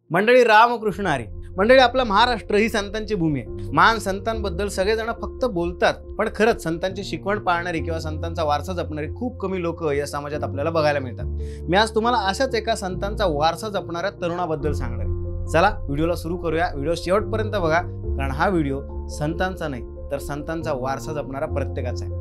मंडळी रामकृष्ण हरी. मंडळी, आपला महाराष्ट्र ही संतांची भूमी आहे. महान संतांबद्दल सगळेजण फक्त बोलतात, पण खरंच संतांची शिकवण पाळणारी किंवा संतांचा वारसा जपणारी खूप कमी लोक या समाजात आपल्याला बघायला मिळतात. मी आज तुम्हाला अशाच एका संतांचा वारसा जपणाऱ्या तरुणाबद्दल सांगणार आहे. चला व्हिडिओला सुरू करूया. व्हिडिओ शेवटपर्यंत बघा, कारण हा व्हिडिओ संतांचा नाही तर संतांचा वारसा जपणारा प्रत्येकाचा आहे.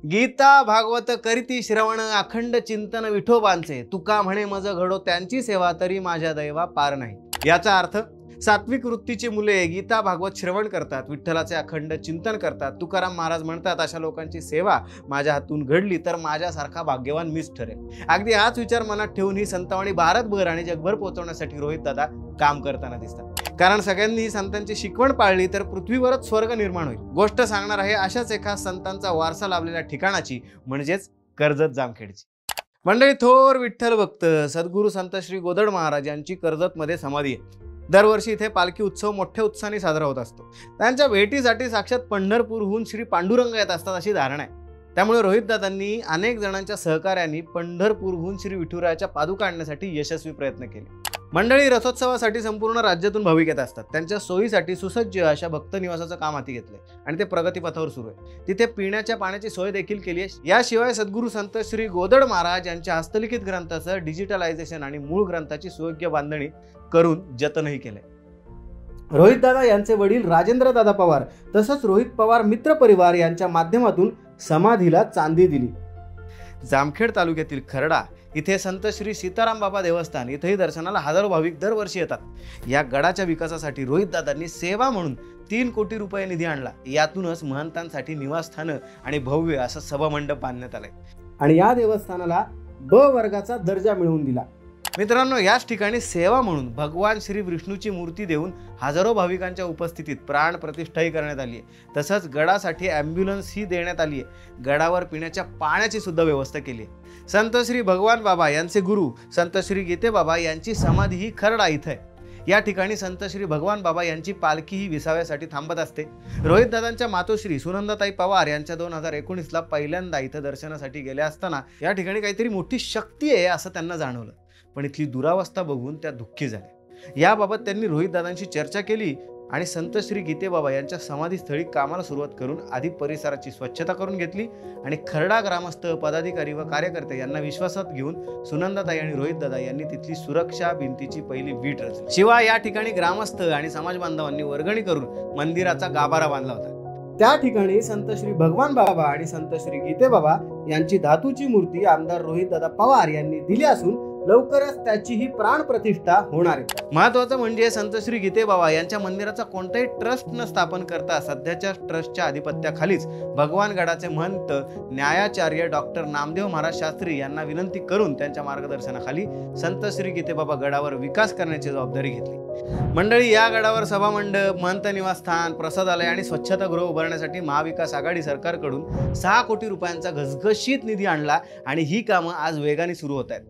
गीता भागवत करीती श्रवण, अखंड चिंतन विठोबांचे. तुका म्हणे मज घडो त्यांची सेवा, तरी माझ्या दैवा पार नाही. याचा अर्थ, सात्विक वृत्तीची मुले गीता भागवत श्रवण करतात, विठ्ठलाचे अखंड चिंतन करतात. तुकाराम महाराज म्हणतात, अशा लोकांची सेवा माझ्या हातून घडली तर माझ्यासारखा भाग्यवान मीच ठरेल. अगदी हाच विचार मनात ठेवून ही संतवाणी भारतभर आणि जगभर पोहोचवण्यासाठी रोहित दादा काम करताना दिसतात. कारण सगळ्यांनी संतांची शिकवण पाळली तर पृथ्वीवरच स्वर्ग निर्माण होईल. गोष्ट सांगणार आहे अशाच एका संतांचा वारसा लाभलेल्या ठिकाणाची, म्हणजेच कर्जत जामखेडची. मंडळी, थोर विठ्ठल भक्त सद्गुरू संत श्री गोदड महाराज यांची कर्जतमध्ये समाधी आहे. दरवर्षी इथे पालखी उत्सव मोठ्या उत्साहाने साजरा होत असतो. त्यांच्या भेटीसाठी साक्षात पंढरपूरहून श्री पांडुरंग येत असतात अशी धारणा आहे. त्यामुळे रोहितदादांनी अनेक जणांच्या सहकार्याने पंढरपूरहून श्री विठुरायाच्या पादुका आणण्यासाठी यशस्वी प्रयत्न केले. मंडळी, रथोत्सवासाठी संपूर्ण राज्यातून भाविक येत असतात. त्यांच्या सोयीसाठी सुसज्ज अशा भक्त निवासाचं काम हाती घेतलंय आणि ते प्रगतीपथावर सुरू आहे. तिथे पिण्याच्या पाण्याची सोय देखील केली आहे. याशिवाय सद्गुरू संत श्री गोदड महाराज यांच्या हस्तलिखित ग्रंथाचं डिजिटलायझेशन आणि मूळ ग्रंथाची सुयोग्य बांधणी करून जतनही केलंय. रोहितदादा यांचे वडील राजेंद्र दादा पवार तसंच रोहित पवार मित्र परिवार यांच्या माध्यमातून समाधीला चांदी दिली. जामखेड तालुक्यातील खरडा इथे संत श्री सीताराम बाबा देवस्थान, इथेही दर्शनाला हजारो भाविक दरवर्षी येतात. या गडाच्या विकासासाठी रोहितदादांनी सेवा म्हणून 3 कोटी रुपये निधी आणला. यातूनच महंतांसाठी निवासस्थानं आणि भव्य असं सभामंडप बांधण्यात आलंय आणि या देवस्थानाला ब वर्गाचा दर्जा मिळवून दिला. मित्रांनो, याच ठिकाणी सेवा म्हणून भगवान श्री विष्णूची मूर्ती देऊन हजारो भाविकांच्या उपस्थितीत प्राण प्रतिष्ठाही करण्यात आली आहे. तसंच गडासाठी ॲम्ब्युलन्स ही देण्यात आली आहे. गडावर पिण्याच्या पाण्याची सुद्धा व्यवस्था केली आहे. संत श्री भगवान बाबा यांचे गुरु संत श्री गीते बाबा यांची समाधी ही खरडा इथं आहे. या ठिकाणी संत श्री भगवान बाबा यांची पालखी ही विसाव्यासाठी थांबत असते. रोहितदादांच्या मातोश्री सुनंदाताई पवार यांच्या 2019ला पहिल्यांदा इथं दर्शनासाठी गेल्या असताना या ठिकाणी काहीतरी मोठी शक्ती आहे असं त्यांना जाणवलं. पण इथली दुरावस्था बघून त्या दुःखी झाल्या. याबाबत त्यांनी रोहितदादांशी चर्चा केली आणि संत श्री गीते बाबा यांच्या समाधीस्थळी कामाला सुरुवात करून आधी परिसराची स्वच्छता करून घेतली आणि खरडा ग्रामस्थ, पदाधिकारी व कार्यकर्ते यांना विश्वासात घेऊन सुनंदाताई आणि रोहितदादा यांनी तिथली सुरक्षा भिंतीची पहिली वीट रचली. शिवाय या ठिकाणी ग्रामस्थ आणि समाज बांधवांनी वर्गणी करून मंदिराचा गाभारा बांधला होता. त्या ठिकाणी संत श्री भगवान बाबा आणि संत श्री गीते बाबा यांची धातूची मूर्ती आमदार रोहितदादा पवार यांनी दिली असून लवकरच त्याची ही प्राण प्रतिष्ठा होणार आहे. महत्वाचं म्हणजे संत श्री गीते बाबा यांच्या मंदिराचा कोणताही ट्रस्ट न स्थापन करता सध्याच्या ट्रस्टच्या अधिपत्याखालीच भगवान गडाचे महंत न्यायाचार्य डॉक्टर नामदेव महाराज शास्त्री यांना विनंती करून त्यांच्या मार्गदर्शनाखाली संत श्री गीते बाबा गडावर विकास करण्याची जबाबदारी घेतली. मंडळी, या गडावर सभामंडप, महंत निवासस्थान, प्रसादालय आणि स्वच्छतागृह उभारण्यासाठी महाविकास आघाडी सरकारकडून 6 कोटी रुपयांचा घसघशीत निधी आणला आणि ही कामं आज वेगाने सुरू होत आहेत.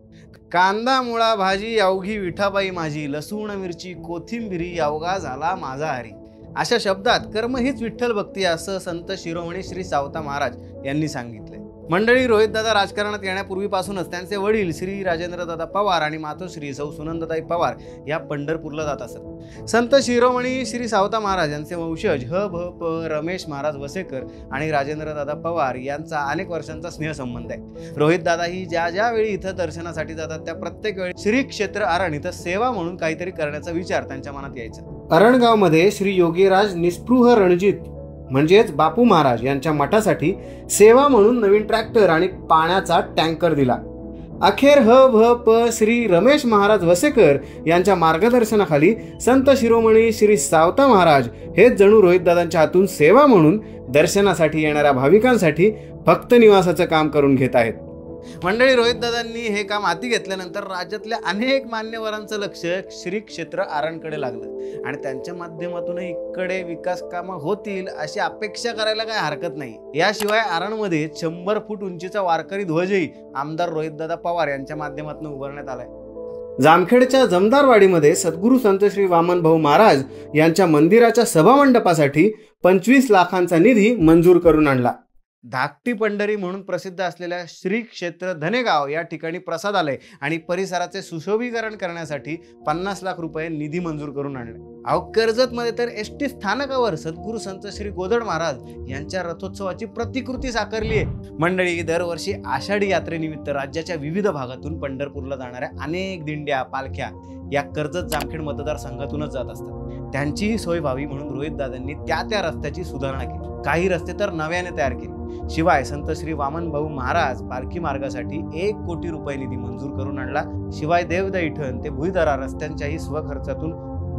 कांदा मुळा भाजी अवघी विठाबाई माझी, लसूण मिरची कोथिंबिरी अवघा झाला माझा हरी. अशा शब्दात कर्म हीच विठ्ठल भक्ती असं संत शिरोमणी श्री सावता महाराज यांनी सांगितले. मंडळी, रोहितदादा राजकारणात येण्यापूर्वीपासूनच त्यांचे वडील श्री राजेंद्र दादा पवार आणि मातोश्री सौ सुनंदाताई पवार या पंढरपूरला जात असत. संत शिरोमणी श्री सावता महाराज यांचे वंशज भ रमेश महाराज वसेकर आणि राजेंद्र दादा पवार यांचा अनेक वर्षांचा स्नेहसंबंध आहे. रोहितदादा ही ज्या वेळी इथं दर्शनासाठी जातात त्या प्रत्येक वेळी श्री क्षेत्र अरण इथं सेवा म्हणून काहीतरी करण्याचा विचार त्यांच्या मनात यायचा. अरणगावमध्ये श्री योगीराज निस्पृह रणजित म्हणजेच बापू महाराज यांच्या मठासाठी सेवा म्हणून नवीन ट्रॅक्टर आणि पाण्याचा टँकर दिला. अखेर श्री रमेश महाराज वसेकर यांच्या मार्गदर्शनाखाली संत शिरोमणी श्री सावता महाराज हेच जणू रोहितदादांच्या हातून सेवा म्हणून दर्शनासाठी येणाऱ्या भाविकांसाठी भक्त निवासाचं काम करून घेत आहेत. मंडळी, रोहितदादांनी हे काम हाती घेतल्यानंतर राज्यातल्या अनेक मान्यवरांचं लक्ष श्री क्षेत्र आरणकडे लागलं आणि त्यांच्या माध्यमातूनही इकडे विकास कामं होतील अशी अपेक्षा करायला काही हरकत नाही. याशिवाय आरणमध्ये 100 फूट उंचीचा वारकरी ध्वजही आमदार रोहितदादा पवार यांच्या माध्यमातून उभारण्यात आलाय. जामखेडच्या जमदारवाडीमध्ये सद्गुरू संत श्री वामन भाऊ महाराज यांच्या मंदिराच्या सभामंडपासाठी 25 लाखांचा निधी मंजूर करून आणला. धाकटी पंढरी म्हणून प्रसिद्ध असलेल्या श्री क्षेत्र धनेगाव या ठिकाणी प्रसादालय आणि परिसराचे सुशोभीकरण करण्यासाठी 50 लाख रुपये निधी मंजूर करून आणले. कर्जत मध्ये तर एसटी स्थानकावर सद्गुरू संत श्री गोदड महाराज यांच्या रथोत्सवाची प्रतिकृती साकारली आहे. मंडळी, दरवर्षी आषाढी यात्रेनिमित्त राज्याच्या विविध भागातून पंढरपूरला जाणाऱ्या अनेक दिंड्या, पालख्या या कर्जत जामखेड मतदारसंघातूनच जात असतात. त्यांचीही सोय व्हावी म्हणून रोहित दादांनी त्या रस्त्याची सुधारणा केली. काही रस्ते तर नव्याने तयार केले. शिवाय संत श्री वामन भाऊ महाराज पालखी मार्गासाठी 1 कोटी रुपये निधी मंजूर करून आणला. शिवाय देवदैठण ते भुईदरा रस्त्यांच्याही स्वखर्चातून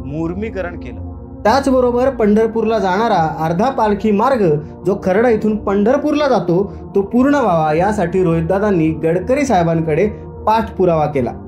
मुर्मीकरण केलं. त्याचबरोबर पंढरपूरला जाणारा अर्धा पालखी मार्ग जो खर्डा इथून पंढरपूरला जातो तो पूर्ण व्हावा यासाठी रोहितदादांनी गडकरी साहेबांकडे पाठपुरावा केला.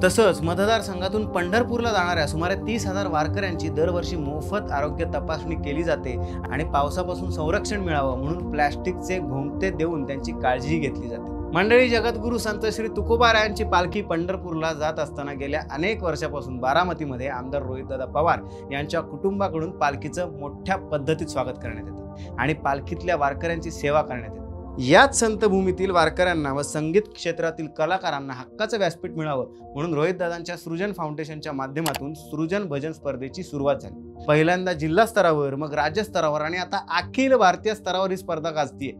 तसंच मतदारसंघातून पंढरपूरला जाणाऱ्या सुमारे 30,000 वारकऱ्यांची दरवर्षी मोफत आरोग्य तपासणी केली जाते आणि पावसापासून संरक्षण मिळावं म्हणून प्लॅस्टिकचे घोंगते देऊन त्यांची काळजी घेतली जाते. मंडळी, जगद्गुरू संत श्री तुकोबारायांची पालखी पंढरपूरला जात असताना गेल्या अनेक वर्षापासून बारामतीमध्ये आमदार रोहितदादा पवार यांच्या कुटुंबाकडून पालखीचं मोठ्या पद्धतीत स्वागत करण्यात येतं आणि पालखीतल्या वारकऱ्यांची सेवा करण्यात येते. याच संतभूमीतील वारकऱ्यांना व संगीत क्षेत्रातील कलाकारांना हक्काचं व्यासपीठ मिळावं म्हणून रोहितदादांच्या सृजन फाउंडेशनच्या माध्यमातून सृजन भजन स्पर्धेची सुरुवात झाली. पहिल्यांदा जिल्हा स्तरावर, मग राज्य स्तरावर आणि आता अखिल भारतीय स्तरावर ही स्पर्धा गाजतीये.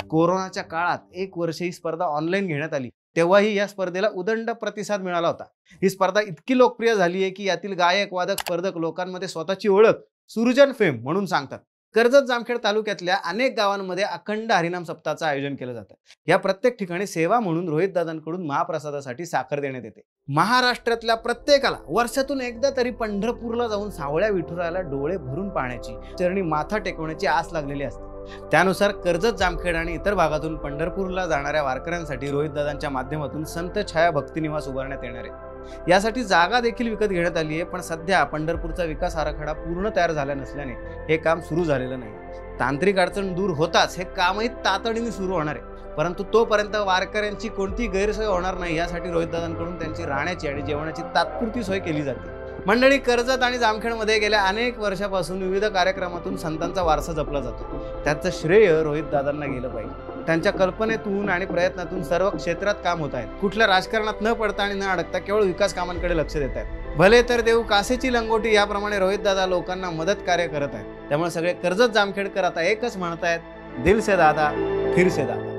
कोरोनाच्या काळात 1 वर्ष ही स्पर्धा ऑनलाईन घेण्यात आली. तेव्हाही या स्पर्धेला उदंड प्रतिसाद मिळाला होता. ही स्पर्धा इतकी लोकप्रिय झाली आहे की यातील गायक, वादक, स्पर्धक लोकांमध्ये स्वतःची ओळख सृजन फेम म्हणून सांगतात. कर्जत जामखेड तालुक्यातल्या अनेक गावांमध्ये अखंड हरिनाम सप्ताहाचं आयोजन केलं जातं. या प्रत्येक ठिकाणी सेवा म्हणून रोहितदादांकडून महाप्रसादासाठी साखर देण्यात येते. महाराष्ट्रातल्या प्रत्येकाला वर्षातून एकदा तरी पंढरपूरला जाऊन सावळ्या विठुरायाला डोळे भरून पाहण्याची, चरणी माथा टेकवण्याची आस लागलेली असते. त्यानुसार कर्जत, जामखेड आणि इतर भागातून पंढरपूरला जाणाऱ्या वारकऱ्यांसाठी रोहितदादांच्या माध्यमातून संत छाया भक्तिनिवास उभारण्यात येणार आहे. यासाठी जागा देखील विकत घेण्यात आली आहे, पण सध्या पंढरपूरचा विकास आराखडा पूर्ण तयार झाला नसल्याने हे काम सुरू झालेलं नाही. तांत्रिक अडचण दूर होताच हे कामही तातडीने सुरू होणार आहे. परंतु तोपर्यंत वारकऱ्यांची कोणती गैरसोय होणार नाही यासाठी रोहितदादांकडून त्यांची राहण्याची आणि जेवणाची तात्पुरती सोय केली जाते. मंडळी, कर्जत आणि जामखेडमध्ये गेल्या अनेक वर्षापासून विविध कार्यक्रमातून संतांचा वारसा जपला जातो. त्याचं श्रेय रोहितदादांना गेलं पाहिजे. त्यांच्या कल्पनेतून आणि प्रयत्नातून सर्व क्षेत्रात काम होत आहे. कुठल्या राजकारणात न पडता आणि न अडकता केवळ विकास कामांकडे लक्ष देत आहेत. भले तर देऊ कासेची लंगोटी याप्रमाणे रोहितदादा लोकांना मदत कार्य करत आहेत. त्यामुळे सगळे कर्जत जामखेडकर आता एकच म्हणतायत, दिल से दादा फिर से दादा.